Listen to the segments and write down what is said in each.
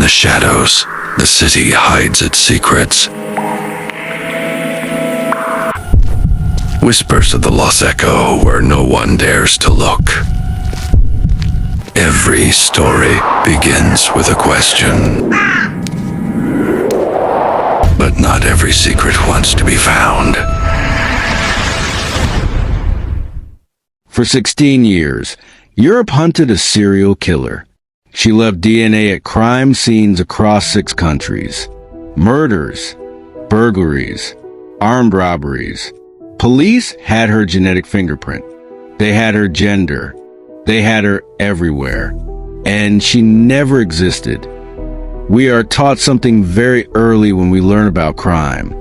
the shadows, the city hides its secrets. Whispers of the lost echo where no one dares to look. Every story begins with a question. But not every secret wants to be found. For 16 years, Europe hunted a serial killer. She left DNA at crime scenes across 6 countries. Murders, burglaries, armed robberies. Police had her genetic fingerprint. They had her gender. They had her everywhere. And she never existed. We are taught something very early when we learn about crime.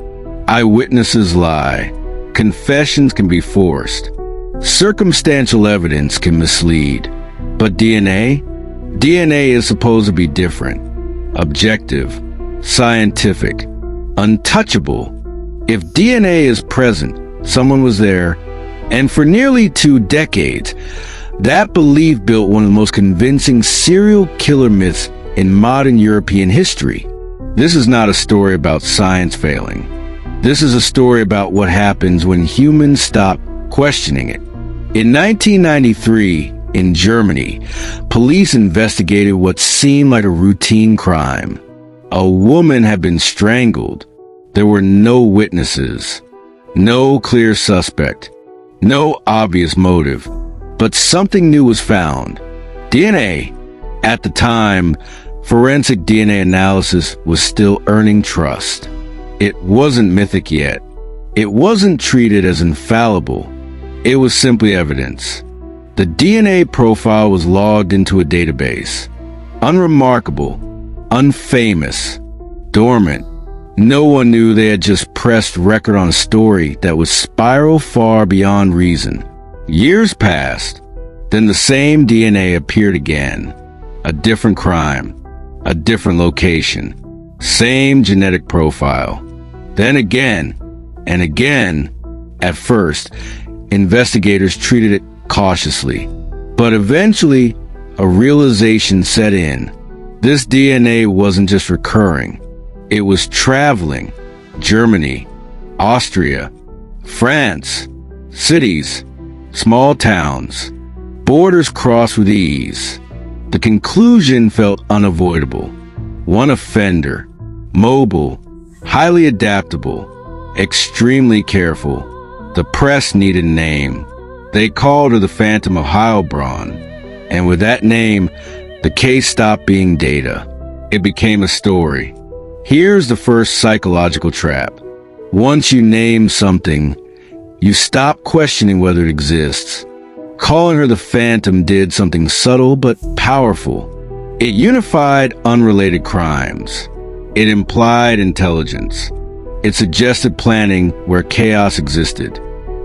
Eyewitnesses lie. Confessions can be forced. Circumstantial evidence can mislead. But DNA? DNA is supposed to be different. Objective. Scientific. Untouchable. If DNA is present, someone was there, and for nearly 2 decades, that belief built one of the most convincing serial killer myths in modern European history. This is not a story about science failing. This is a story about what happens when humans stop questioning it. In 1993, in Germany, police investigated what seemed like a routine crime. A woman had been strangled. There were no witnesses. No clear suspect, no obvious motive, but something new was found. DNA. At the time, forensic DNA analysis was still earning trust. It wasn't mythic yet. It wasn't treated as infallible. It was simply evidence. The DNA profile was logged into a database. Unremarkable, unfamous, dormant. No one knew they had just pressed record on a story that would spiral far beyond reason. Years passed, then the same DNA appeared again. A different crime, a different location, same genetic profile. Then again, and again. At first, investigators treated it cautiously, but eventually, a realization set in. This DNA wasn't just recurring. It was traveling. Germany, Austria, France, cities, small towns, borders crossed with ease. The conclusion felt unavoidable. One offender, mobile, highly adaptable, extremely careful. The press needed a name. They called her the Phantom of Heilbronn, and with that name, the case stopped being data. It became a story. Here's the first psychological trap. Once you name something, you stop questioning whether it exists. Calling her the Phantom did something subtle but powerful. It unified unrelated crimes. It implied intelligence. It suggested planning where chaos existed.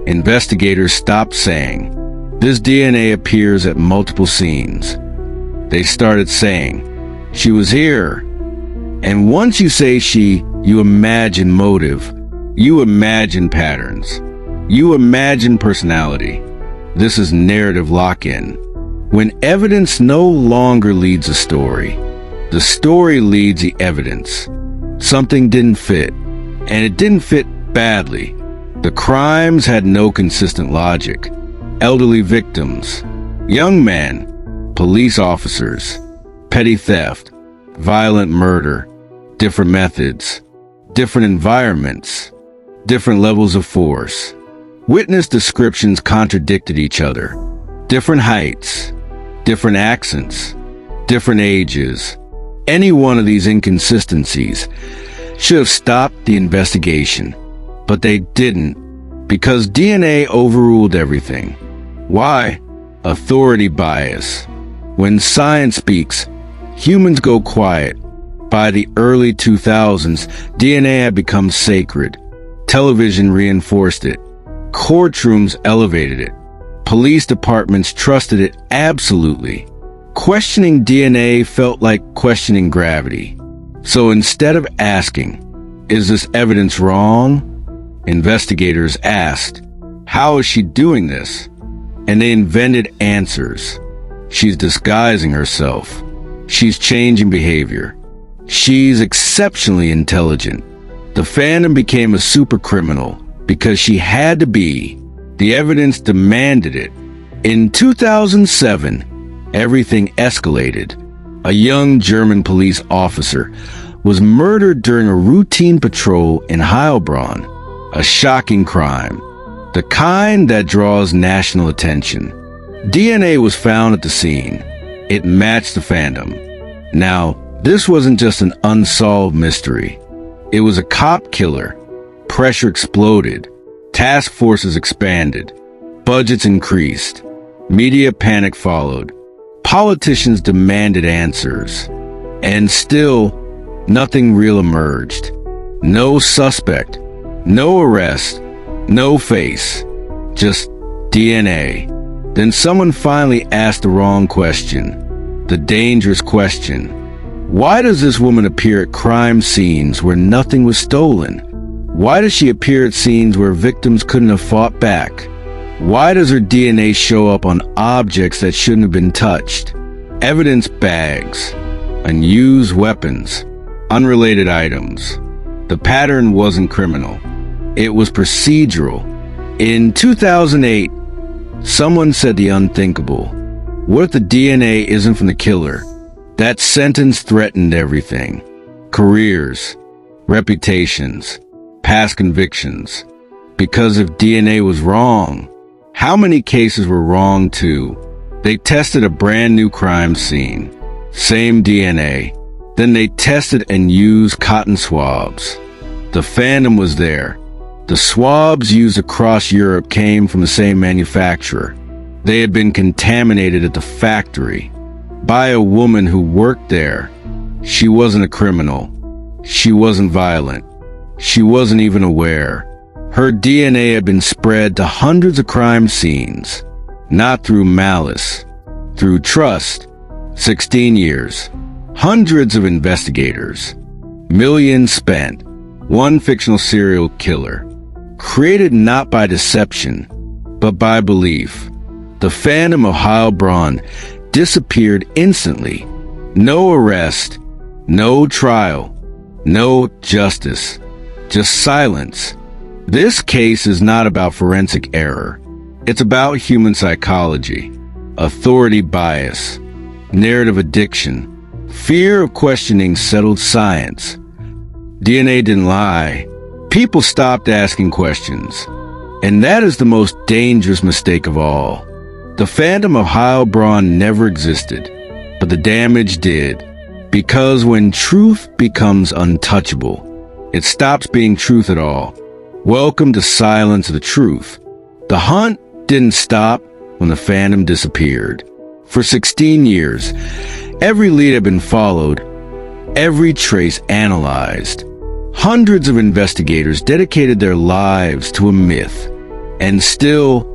Investigators stopped saying, "This DNA appears at multiple scenes." They started saying, "She was here." And once you say she, you imagine motive. You imagine patterns. You imagine personality. This is narrative lock-in. When evidence no longer leads a story, the story leads the evidence. Something didn't fit, and it didn't fit badly. The crimes had no consistent logic. Elderly victims, young men, police officers, petty theft, violent murder, different methods, different environments, different levels of force. Witness descriptions contradicted each other. Different heights, different accents, different ages. Any one of these inconsistencies should have stopped the investigation, but they didn't, because DNA overruled everything. Why? Authority bias. When science speaks, humans go quiet. By the early 2000s, DNA had become sacred. Television reinforced it. Courtrooms elevated it. Police departments trusted it absolutely. Questioning DNA felt like questioning gravity. So instead of asking, "Is this evidence wrong?" investigators asked, "How is she doing this?" And they invented answers. She's disguising herself. She's changing behavior. She's exceptionally intelligent. The Phantom became a supercriminal because she had to be. The evidence demanded it. In 2007, everything escalated. A young German police officer was murdered during a routine patrol in Heilbronn. A shocking crime, the kind that draws national attention. DNA was found at the scene. It matched the Phantom. Now, this wasn't just an unsolved mystery. It was a cop killer. Pressure exploded. Task forces expanded. Budgets increased. Media panic followed. Politicians demanded answers. And still, nothing real emerged. No suspect. No arrest. No face. Just DNA. Then someone finally asked the wrong question. The dangerous question. Why does this woman appear at crime scenes where nothing was stolen? Why does she appear at scenes where victims couldn't have fought back? Why does her DNA show up on objects that shouldn't have been touched? Evidence bags, unused weapons, unrelated items. The pattern wasn't criminal. It was procedural. In 2008, someone said the unthinkable. What if the DNA isn't from the killer? That sentence threatened everything. Careers, reputations, past convictions. Because if DNA was wrong, how many cases were wrong too? They tested a brand new crime scene. Same DNA. Then they tested and used cotton swabs. The Phantom was there. The swabs used across Europe came from the same manufacturer. They had been contaminated at the factory by a woman who worked there. She wasn't a criminal. She wasn't violent. She wasn't even aware. Her DNA had been spread to hundreds of crime scenes, not through malice, through trust. 16 years, hundreds of investigators, millions spent, one fictional serial killer, created not by deception, but by belief. The Phantom of Heilbronn disappeared instantly. No arrest, no trial, no justice, just silence. This case is not about forensic error. It's about human psychology, authority bias, narrative addiction, fear of questioning settled science. DNA didn't lie. People stopped asking questions. And that is the most dangerous mistake of all. The Phantom of Heilbronn never existed, but the damage did. Because when truth becomes untouchable, it stops being truth at all. Welcome to Silence of the Truth. The hunt didn't stop when the Phantom disappeared. For 16 years, every lead had been followed, every trace analyzed. Hundreds of investigators dedicated their lives to a myth, and still,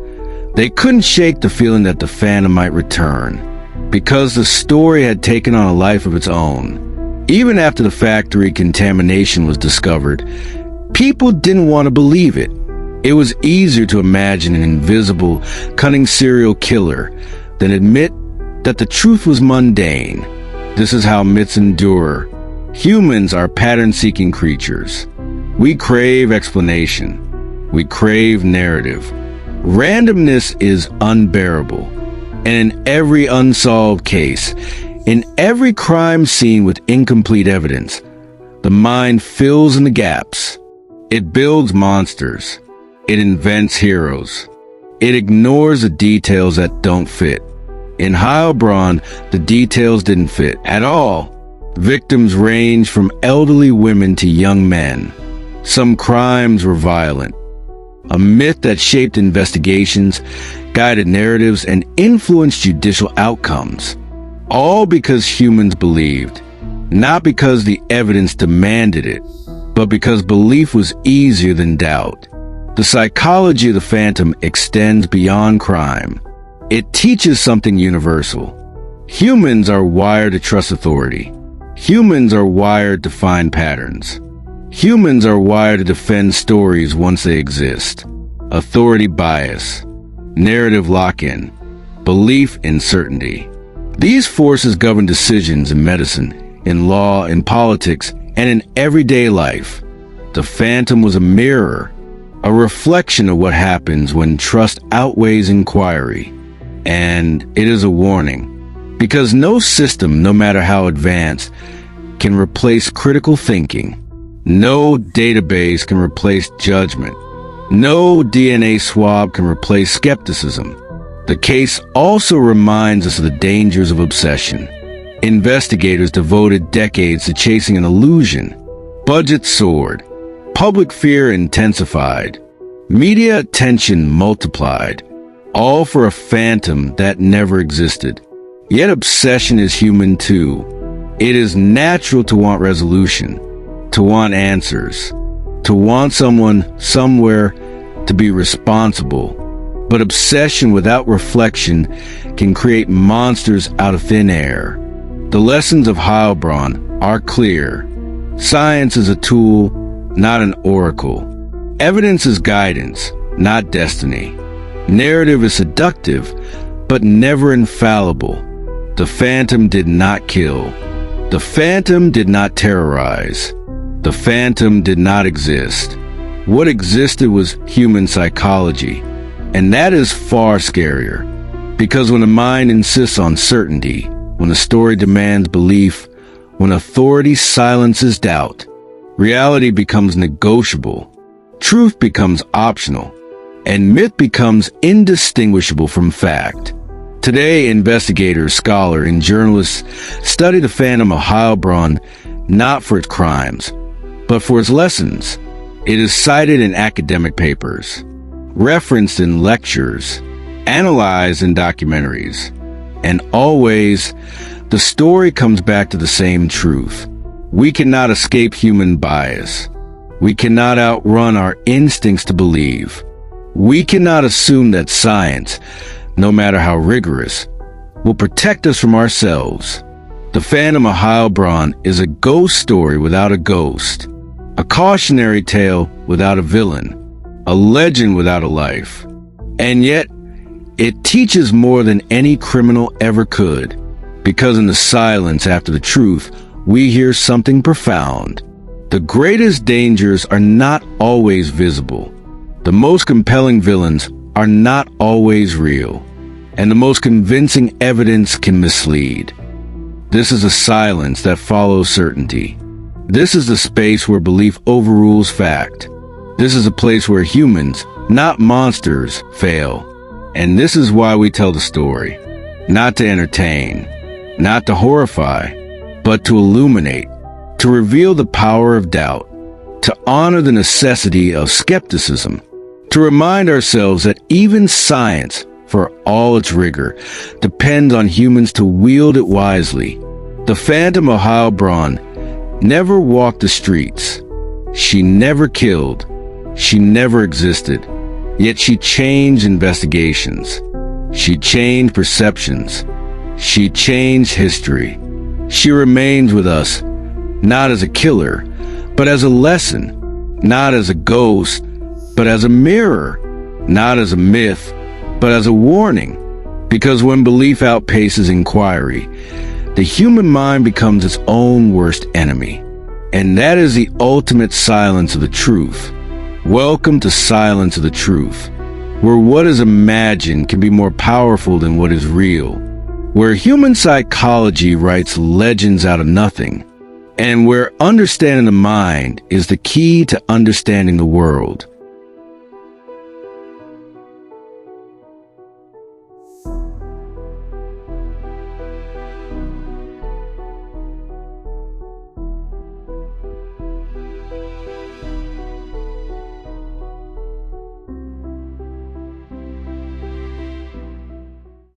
they couldn't shake the feeling that the Phantom might return, because the story had taken on a life of its own. Even after the factory contamination was discovered, people didn't want to believe it. It was easier to imagine an invisible, cunning serial killer than admit that the truth was mundane. This is how myths endure. Humans are pattern-seeking creatures. We crave explanation. We crave narrative. Randomness is unbearable. And in every unsolved case, in every crime scene with incomplete evidence, the mind fills in the gaps. It builds monsters. It invents heroes. It ignores the details that don't fit. In Heilbronn, the details didn't fit at all. Victims ranged from elderly women to young men. Some crimes were violent. A myth that shaped investigations, guided narratives, and influenced judicial outcomes. All because humans believed. Not because the evidence demanded it, but because belief was easier than doubt. The psychology of the Phantom extends beyond crime. It teaches something universal. Humans are wired to trust authority. Humans are wired to find patterns. Humans are wired to defend stories once they exist. Authority bias, narrative lock-in, belief in certainty. These forces govern decisions in medicine, in law, in politics, and in everyday life. The phantom was a mirror, a reflection of what happens when trust outweighs inquiry. And it is a warning, because no system, no matter how advanced, can replace critical thinking. No database can replace judgment. No DNA swab can replace skepticism. The case also reminds us of the dangers of obsession. Investigators devoted decades to chasing an illusion. Budgets soared. Public fear intensified. Media attention multiplied. All for a phantom that never existed. Yet obsession is human too. It is natural to want resolution, to want answers, to want someone, somewhere, to be responsible. But obsession without reflection can create monsters out of thin air. The lessons of Heilbronn are clear. Science is a tool, not an oracle. Evidence is guidance, not destiny. Narrative is seductive, but never infallible. The phantom did not kill. The phantom did not terrorize. The phantom did not exist. What existed was human psychology. And that is far scarier. Because when the mind insists on certainty, when the story demands belief, when authority silences doubt, reality becomes negotiable, truth becomes optional, and myth becomes indistinguishable from fact. Today, investigators, scholars, and journalists study the Phantom of Heilbronn not for its crimes, but for its lessons. It is cited in academic papers, referenced in lectures, analyzed in documentaries, and always the story comes back to the same truth. We cannot escape human bias. We cannot outrun our instincts to believe. We cannot assume that science, no matter how rigorous, will protect us from ourselves. The Phantom of Heilbronn is a ghost story without a ghost, a cautionary tale without a villain, a legend without a life. And yet, it teaches more than any criminal ever could, because in the silence after the truth, we hear something profound. The greatest dangers are not always visible. The most compelling villains are not always real, and the most convincing evidence can mislead. This is a silence that follows certainty. This is the space where belief overrules fact. This is a place where humans, not monsters, fail. And this is why we tell the story. Not to entertain, not to horrify, but to illuminate, to reveal the power of doubt, to honor the necessity of skepticism, to remind ourselves that even science, for all its rigor, depends on humans to wield it wisely. The Phantom of Heilbronn never walked the streets. She never killed. She never existed. Yet she changed investigations. She changed perceptions. She changed history. She remains with us, not as a killer, but as a lesson, not as a ghost, but as a mirror, not as a myth, but as a warning. Because when belief outpaces inquiry, the human mind becomes its own worst enemy. And that is the ultimate silence of the truth. Welcome to Silence of the Truth, where what is imagined can be more powerful than what is real, where human psychology writes legends out of nothing, and where understanding the mind is the key to understanding the world.